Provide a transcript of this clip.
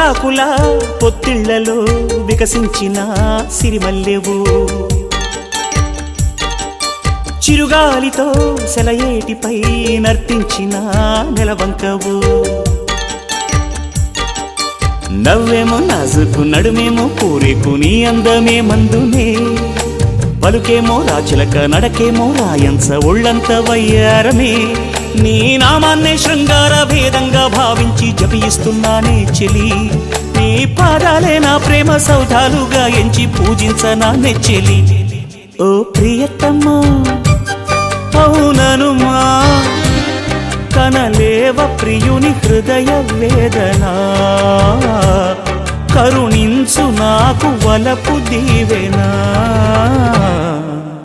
చిగురాకుల పొత్తిళ్లలో వికసించిన సిరిమల్లెవు చిరుగాలితో సెలయేటిపై నర్తించిన నెలవంకవు నవ్వేమో నాజుకు నడుమేమో పూరేకు నీ అందమే మందునే పలుకేమో రాచిలక నడకేమో రాయంస ఒళ్ళంత వయ్యారమే నీ నామాన్నే శృంగార భేదంగా భావించి జపిస్తున్నానే చెలి నీ పాదాలే నా ప్రేమ సౌధాలుగా ఎంచి పూజించనా నెచ్చెలి ఓ ప్రియతమ్మా అవుననుమా కనలేవ ప్రియుని హృదయ వేదన కరుణించు నాకు వలపు దీవెనా